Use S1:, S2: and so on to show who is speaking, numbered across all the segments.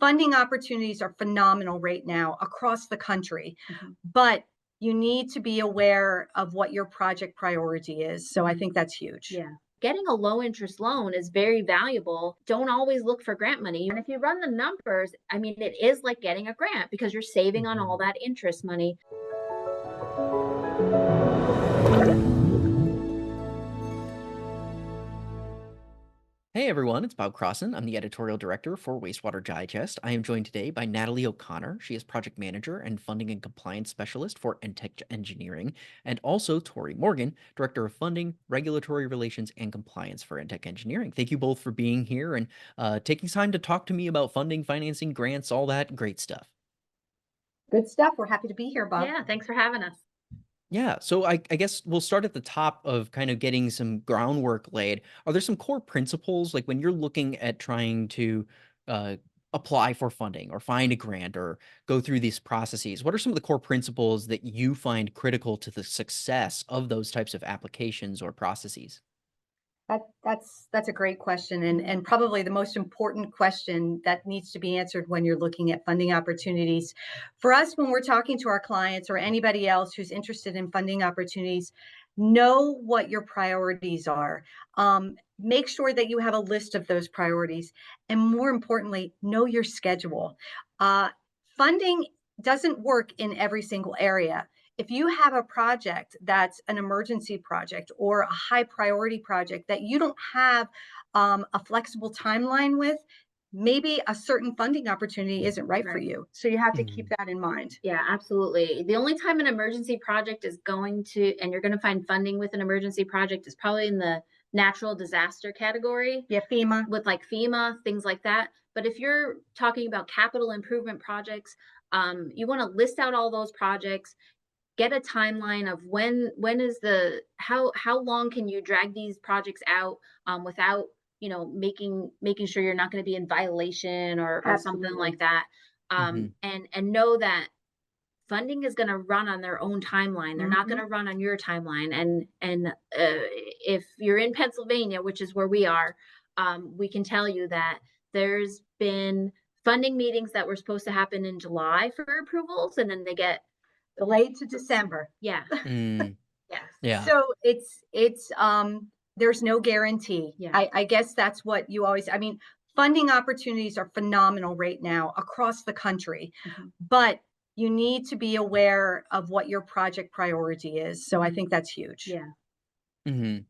S1: funding opportunities are phenomenal right now across the country,
S2: Mhm.
S1: but you need to be aware of what your project priority is. So I think that's huge.
S2: Yeah. Getting a low interest loan is very valuable. Don't always look for grant money. And if you run the numbers, I mean, it is like getting a grant because you're saving on all that interest money.
S3: Hey everyone, it's Bob Crossan. I'm the editorial director for Wastewater Digest. I am joined today by Natalie O'Connor. She is project manager and funding and compliance specialist for Entech Engineering, and also Tori Morgan, director of funding, regulatory relations, and compliance for Entech Engineering. Thank you both for being here and taking time to talk to me about funding, financing, grants, all that great stuff.
S1: Good stuff. We're happy to be here, Bob.
S2: Yeah, thanks for having us.
S3: Yeah, so I guess we'll start at the top of kind of getting some groundwork laid. Are there some core principles, like when you're looking at trying to uh, apply for funding or find a grant or go through these processes? What are some of the core principles that you find critical to the success of those types of applications or processes?
S1: That's a great question, and
S2: Mhm.
S1: probably the most important question that needs to be answered when you're looking at funding opportunities. For us, when we're talking to our clients or anybody else who's interested in funding opportunities, know what your priorities are. Make sure that you have a list of those priorities, and more importantly, know your schedule. Uh, Funding doesn't work in every single area. If you have a project that's an emergency project or a high priority project that you don't have a flexible timeline with, maybe a certain funding opportunity isn't right for
S2: Right.
S1: you. So you have to keep
S3: Mhm.
S1: that in mind.
S2: Yeah, absolutely. The only time an emergency project is going to, and you're going to find funding with an emergency project is probably in the natural disaster category
S1: Yeah, FEMA.
S2: with like FEMA, things like that. But if you're talking about capital improvement projects, you want to list out all those projects, get a timeline of when is the how long can you drag these projects out without making sure you're not going to be in violation or something
S1: Absolutely.
S2: like that,
S3: Mhm.
S2: and know that funding is going to run on their own timeline. They're not going
S1: Hmm.
S2: to run on your timeline. And if you're in Pennsylvania, which is where we are, we can tell you that there's been funding meetings that were supposed to happen in July for approvals, and then they get
S1: Delayed to December.
S2: yeah,
S3: Mm,
S2: yes,
S3: yeah.
S1: So there's no guarantee.
S2: yeah.
S1: I guess that's what you always, I mean, funding opportunities are phenomenal right now across the country,
S2: Mhm.
S1: but you need to be aware of what your project priority is. So I
S2: Mhm.
S1: think that's huge.
S2: Yeah.
S3: Mhm.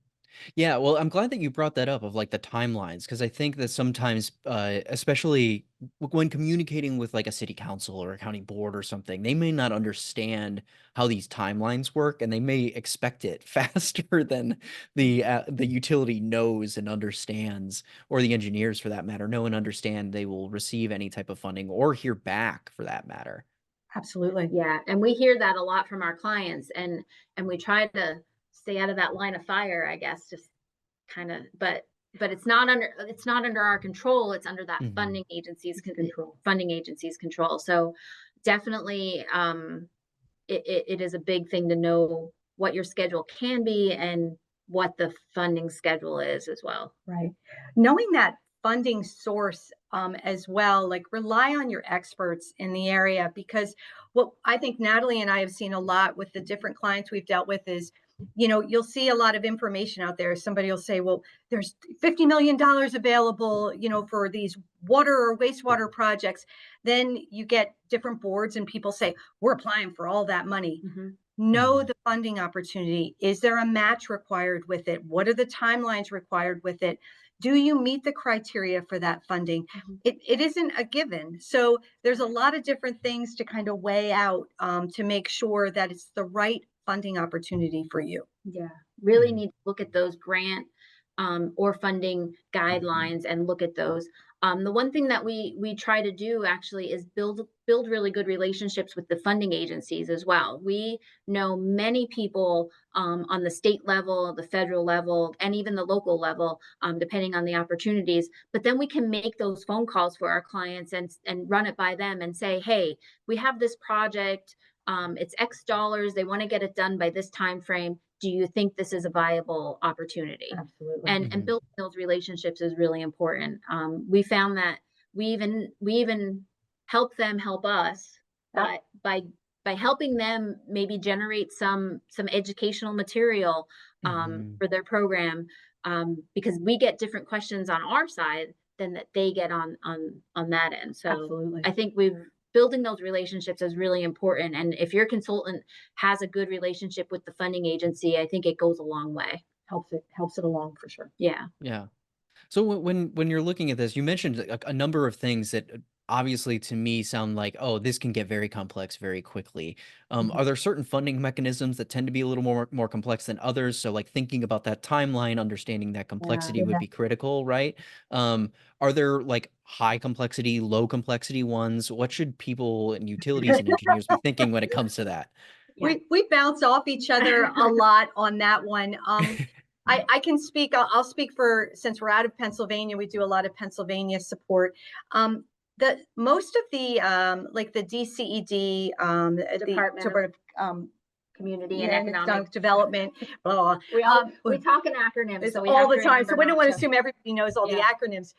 S3: Yeah, well, I'm glad that you brought that up of like the timelines because I think that sometimes, especially when communicating with like a city council or a county board or something, they may not understand how these timelines work, and they may expect it faster than the utility knows and understands, or the engineers for that matter know and understand they will receive any type of funding or hear back for that matter.
S1: Absolutely.
S2: Yeah, and we hear that a lot from our clients, and we try to stay out of that line of fire, I guess, just kind of, but it's not under our control. It's under that
S3: Hmm.
S1: Control.
S2: funding agency's control. So definitely, it is a big thing to know what your schedule can be and what the funding schedule is as well.
S1: Right. Knowing that funding source as well, like rely on your experts in the area, because what I think Natalie and I have seen a lot with the different clients we've dealt with is, you'll see a lot of information out there. Somebody will say, well, there's $50 million available, for these water or wastewater projects. Then you get different boards and people say, we're applying for all that money.
S2: Mhm.
S1: Know
S3: Hmm.
S1: the funding opportunity. Is there a match required with it? What are the timelines required with it? Do you meet the criteria for that funding?
S2: Mhm.
S1: It isn't a given. So there's a lot of different things to kind of weigh out to make sure that it's the right funding opportunity for you.
S2: Yeah, really
S3: Hmm.
S2: need to look at those grant or funding guidelines and look at those. The one thing that we try to do actually is build really good relationships with the funding agencies as well. We know many people on the state level, the federal level, and even the local level, depending on the opportunities. But then we can make those phone calls for our clients and run it by them and say, hey, we have this project. It's X dollars. They want to get it done by this time frame. Do you think this is a viable opportunity?
S1: Absolutely.
S2: And
S3: Hmm.
S2: building those relationships is really important. We found that we even help them help us by helping them maybe generate some educational material for their program, because we get different questions on our side than that they get on that end. So
S1: Absolutely.
S2: I think building those relationships is really important. And if your consultant has a good relationship with the funding agency, I think it goes a long way.
S1: Helps it along for sure.
S2: Yeah.
S3: Yeah. So when you're looking at this, you mentioned a number of things that obviously to me sound like, oh, this can get very complex very quickly. Are there certain funding mechanisms that tend to be a little more complex than others? So like thinking about that timeline, understanding that complexity would be critical, right? Are there like high complexity, low complexity ones? What should people and utilities and engineers be thinking when it comes to that?
S2: Yeah.
S1: We bounce off each other a lot on that one. I can speak, I'll speak for, since we're out of Pennsylvania, we do a lot of Pennsylvania support. Most of the like the DCED, the
S2: Department of Community and Economic
S1: Development, blah, blah.
S2: We talk in acronyms, so we
S1: all
S2: have
S1: the
S2: to
S1: time. So we
S2: remember
S1: don't
S2: not
S1: want to
S2: to.
S1: assume everybody knows all the
S2: Yeah.
S1: acronyms.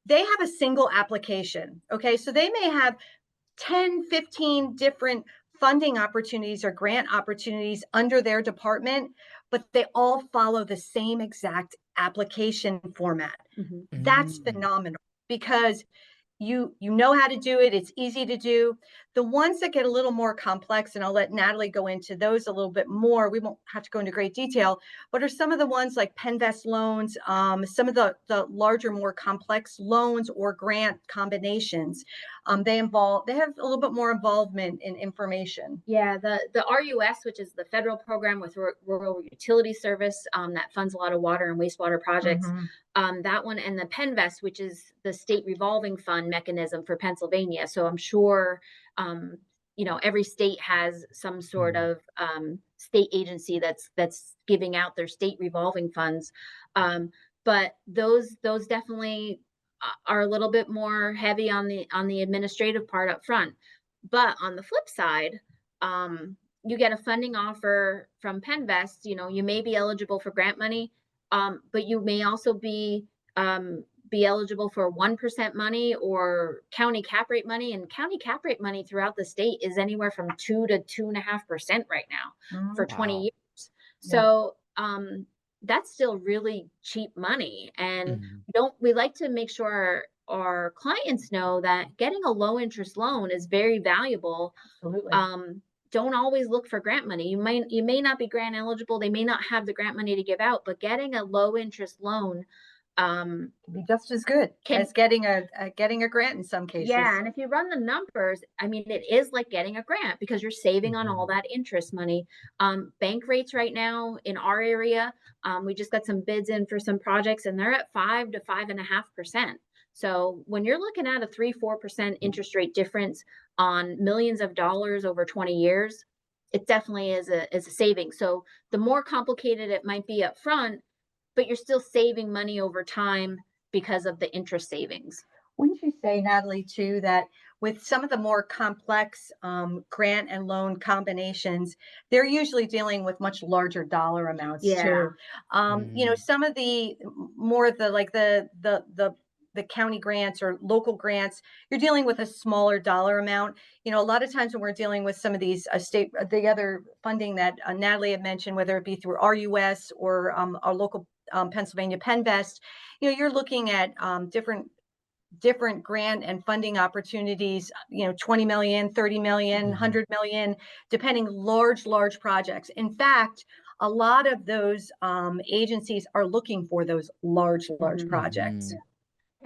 S1: They have a single application. Okay, so they may have 10, 15 different funding opportunities or grant opportunities under their department, but they all follow the same exact application format. That's phenomenal, because you know how to do it. It's easy to do. The ones that get a little more complex, and I'll let Natalie go into those a little bit more, we won't have to go into great detail, but are some of the ones like Penvest loans, some of the larger, more complex loans or grant combinations. They have a little bit more involvement in information.
S2: Yeah, the RUS, which is the federal program with Rural Utility Service, that funds a lot of water and wastewater projects. That one, and the Penvest, which is the state revolving fund mechanism for Pennsylvania. So I'm sure, every state has some sort of state agency that's giving out their state revolving funds. But those definitely are a little bit more heavy on the administrative part up front. But on the flip side, you get a funding offer from Penvest, you may be eligible for grant money, but you may also be eligible for 1% money or county cap rate money. And county cap rate money throughout the state is anywhere from 2 to 2.5% right now for 20 years. So that's still really cheap money. And we like to make sure our clients know that getting a low interest loan is very valuable.
S1: Absolutely.
S2: Don't always look for grant money. You may not be grant eligible. They may not have the grant money to give out, but getting a low interest loan
S1: can be just as good as getting a grant in some cases.
S2: Yeah, and if you run the numbers, I mean, it is like getting a grant because you're saving on all that interest money. Bank rates right now in our area, we just got some bids in for some projects, and they're at 5 to 5.5%. So when you're looking at a 3-4% interest rate difference on millions of dollars over 20 years, it definitely is a saving. So the more complicated it might be up front, but you're still saving money over time because of the interest savings.
S1: Wouldn't you say, Natalie, too, that with some of the more complex grant and loan combinations, they're usually dealing with much larger dollar amounts too. Some of the more of the county grants or local grants, you're dealing with a smaller dollar amount. A lot of times when we're dealing with some of these the other funding that Natalie had mentioned, whether it be through RUS or our local Pennsylvania Penvest, you're looking at different grant and funding opportunities, 20 million, 30 million, 100 million, depending, large projects. In fact, a lot of those agencies are looking for those large projects.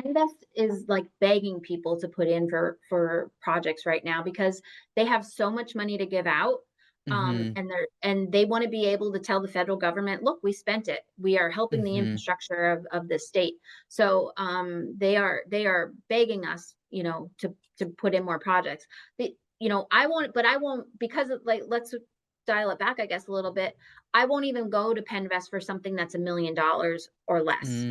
S2: Penvest is like begging people to put in for projects right now because they have so much money to give out. And they want to be able to tell the federal government, look, we spent it. We are helping the infrastructure of the state. So they are begging us, to put in more projects. I won't because of, like, let's dial it back, I guess, a little bit. I won't even go to Penvest for something that's $1 million or less.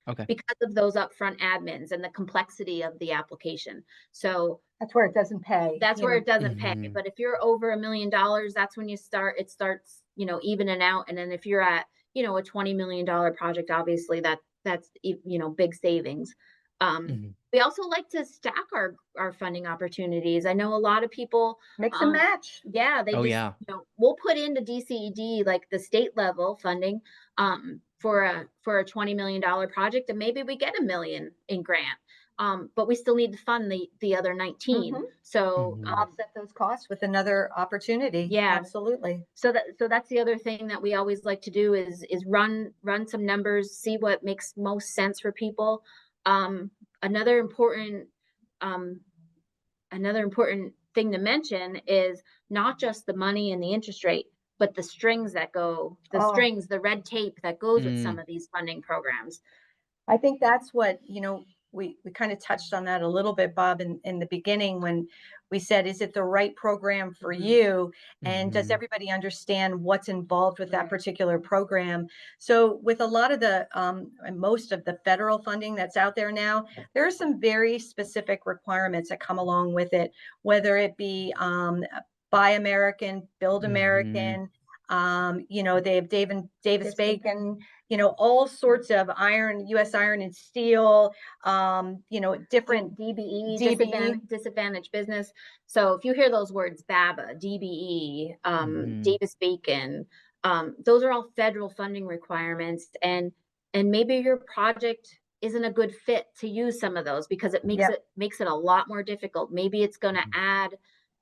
S3: Okay.
S2: Because of those upfront admins and the complexity of the application. So
S1: that's where it doesn't pay.
S2: That's where it doesn't pay. But if you're over $1 million, that's when it starts, evening out. And then if you're at, a $20 million project, obviously that's big savings.
S3: Mhm.
S2: We also like to stack our funding opportunities. I know a lot of people,
S1: Mix and match.
S2: yeah, they
S3: Oh,
S2: just,
S3: yeah.
S2: we'll put into DCED, like the state level funding, for a $20 million project, and maybe we get $1 million in grant. But we still need to fund the other 19.
S1: Mhm.
S2: So,
S3: Mhm.
S1: Offset those costs with another opportunity.
S2: yeah,
S1: Absolutely.
S2: so that's the other thing that we always like to do is run some numbers, see what makes most sense for people. Another important um, another important thing to mention is not just the money and the interest rate, but the strings that go,
S1: Oh,
S2: the red tape that goes with some
S3: Mm.
S2: of these funding programs.
S1: I think that's what, we kind of touched on that a little bit, Bob, in the beginning when we said, is it the right program for
S2: Mhm.
S1: you? And does
S3: Mhm.
S1: everybody understand what's involved with that
S2: Right.
S1: particular program? So with a lot of and most of the federal funding that's out there now, there are some very specific requirements that come along with it, whether it be Buy American, Build
S3: Mhm.
S1: American, they have Davis
S2: This big
S1: Bacon, all sorts of US Iron and Steel, different
S2: DBE,
S1: DBE.
S2: disadvantaged business. So if you hear those words, BABA, DBE,
S3: Mhm.
S2: Davis Bacon, those are all federal funding requirements, and maybe your project isn't a good fit to use some of those because it
S1: Yep.
S2: makes it a lot more difficult. Maybe it's going to
S3: Mhm.
S2: add, you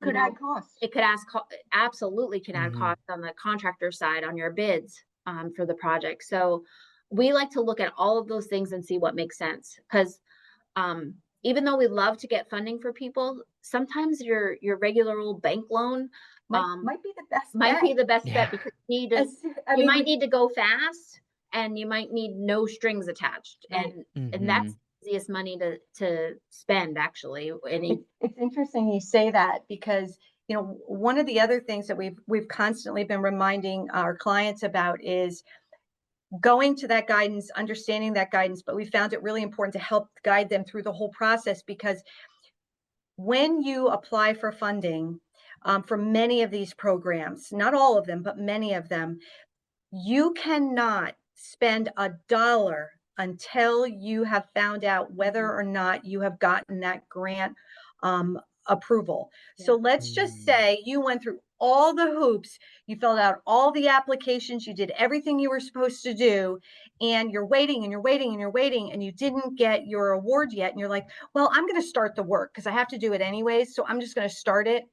S1: Could
S2: know,
S1: add cost.
S2: it could ask absolutely can add
S3: Mhm.
S2: costs on the contractor side on your bids, for the project. So we like to look at all of those things and see what makes sense because, even though we love to get funding for people, sometimes your regular old bank loan,
S1: Might
S2: um,
S1: might be the best
S2: might
S1: bet.
S2: be the best
S3: Yeah.
S2: bet because you might
S1: We
S2: need to go fast and you might need no strings attached,
S1: right.
S2: and that's
S3: Mhm.
S2: the easiest money to spend actually. Any
S1: It's interesting you say that because one of the other things that we've constantly been reminding our clients about is going to that guidance, understanding that guidance, but we found it really important to help guide them through the whole process because when you apply for funding for many of these programs, not all of them, but many of them, you cannot spend a dollar until you have found out whether or not you have gotten that grant um, approval. So
S2: Yeah.
S1: let's just
S3: Mm.
S1: say you went through all the hoops, you filled out all the applications, you did everything you were supposed to do, and you're waiting and you're waiting and you're waiting, and you didn't get your award yet. And you're like, well, I'm going to start the work because I have to do it anyways. So I'm just going to start it.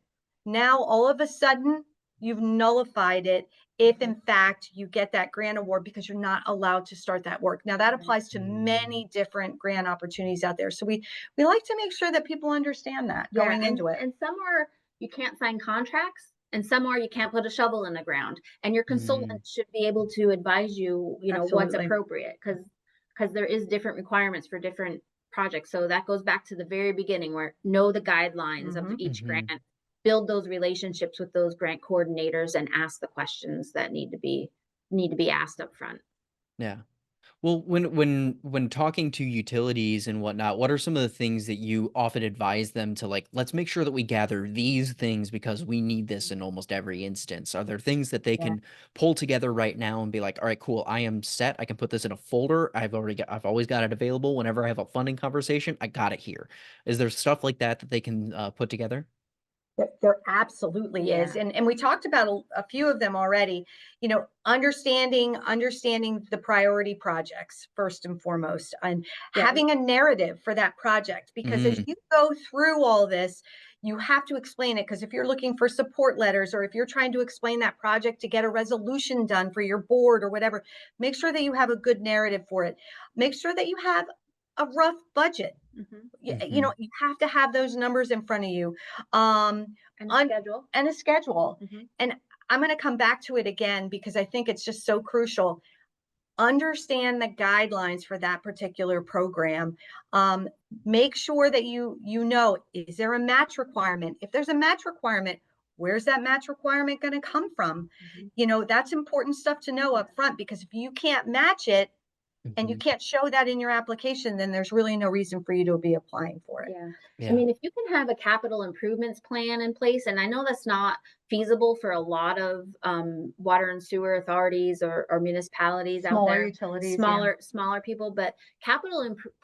S1: Now, all of a sudden, you've nullified it if in fact you get that grant award because you're not allowed to start that work. Now that
S2: Right.
S1: applies to
S3: Mm.
S1: many different grant opportunities out there. So we like to make sure that people understand that
S2: Yeah,
S1: going into it.
S2: and some are you can't sign contracts, and some are you can't put a shovel in the ground. And your
S3: Mm.
S2: consultant should be able to advise you, what's
S1: Absolutely.
S2: appropriate because there is different requirements for different projects. So that goes back to the very beginning where know the guidelines of
S1: Hmm.
S2: each
S3: Mhm.
S2: grant, build those relationships with those grant coordinators, and ask the questions that need to be asked up front.
S3: Yeah. Well, when talking to utilities and whatnot, what are some of the things that you often advise them to like, let's make sure that we gather these things because we need this in almost every instance? Are there things that they
S1: Yeah.
S3: can pull together right now and be like, all right, cool, I am set. I can put this in a folder. I've always got it available. Whenever I have a funding conversation, I got it here. Is there stuff like that that they can put together?
S1: There absolutely is.
S2: Yeah.
S1: And we talked about a few of them already. Understanding the priority projects first and foremost, and
S2: Yeah.
S1: having a narrative for that project. Because as
S3: Mm.
S1: you go through all this, you have to explain it. Because if you're looking for support letters or if you're trying to explain that project to get a resolution done for your board or whatever, make sure that you have a good narrative for it. Make sure that you have a rough budget.
S2: Hmm.
S3: Mhm.
S1: You have to have those numbers in front of you. Um,
S2: And a
S1: on
S2: schedule.
S1: and a schedule.
S2: Hmm.
S1: And I'm going to come back to it again because I think it's just so crucial. Understand the guidelines for that particular program. Um, Make sure that you know, is there a match requirement? If there's a match requirement, where's that match requirement going to come from?
S2: Hmm.
S1: That's important stuff to know up front because if you can't match it, and you
S3: Mhm.
S1: can't show that in your application, then there's really no reason for you to be applying for it.
S2: Yeah. I
S3: Yeah.
S2: mean, if you can have a capital improvements plan in place, and I know that's not feasible for a lot of water and sewer authorities or municipalities out
S1: Smaller
S2: there,
S1: utilities, yeah.
S2: smaller people, but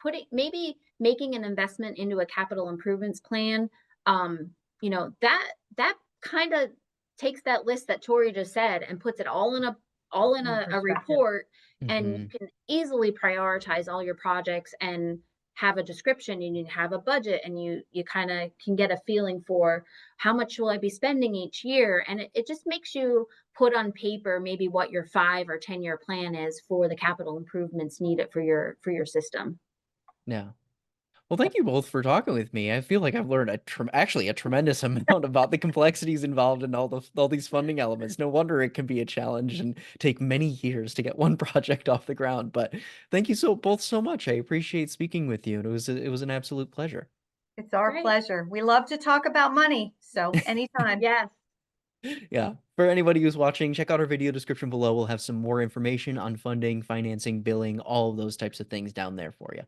S2: putting maybe making an investment into a capital improvements plan, you know, that kind of takes that list that Tori just said and puts it all in
S1: In
S2: a
S1: perspective.
S2: report, and you
S3: Mhm.
S2: can easily prioritize all your projects and have a description, and you have a budget, and you kind of can get a feeling for how much will I be spending each year, and it just makes you put on paper maybe what your 5 or 10 year plan is for the capital improvements needed for your system.
S3: Yeah. Well, thank you both for talking with me. I feel like I've learned actually a tremendous amount about the complexities involved in all these funding elements. No wonder it can be a challenge and take many years to get one project off the ground. But thank you both so much. I appreciate speaking with you, and it was an absolute pleasure.
S1: It's our
S2: Great.
S1: pleasure. We love to talk about money, so anytime.
S2: Yes.
S3: Yeah. For anybody who's watching, check out our video description below. We'll have some more information on funding, financing, billing, all of those types of things down there for you.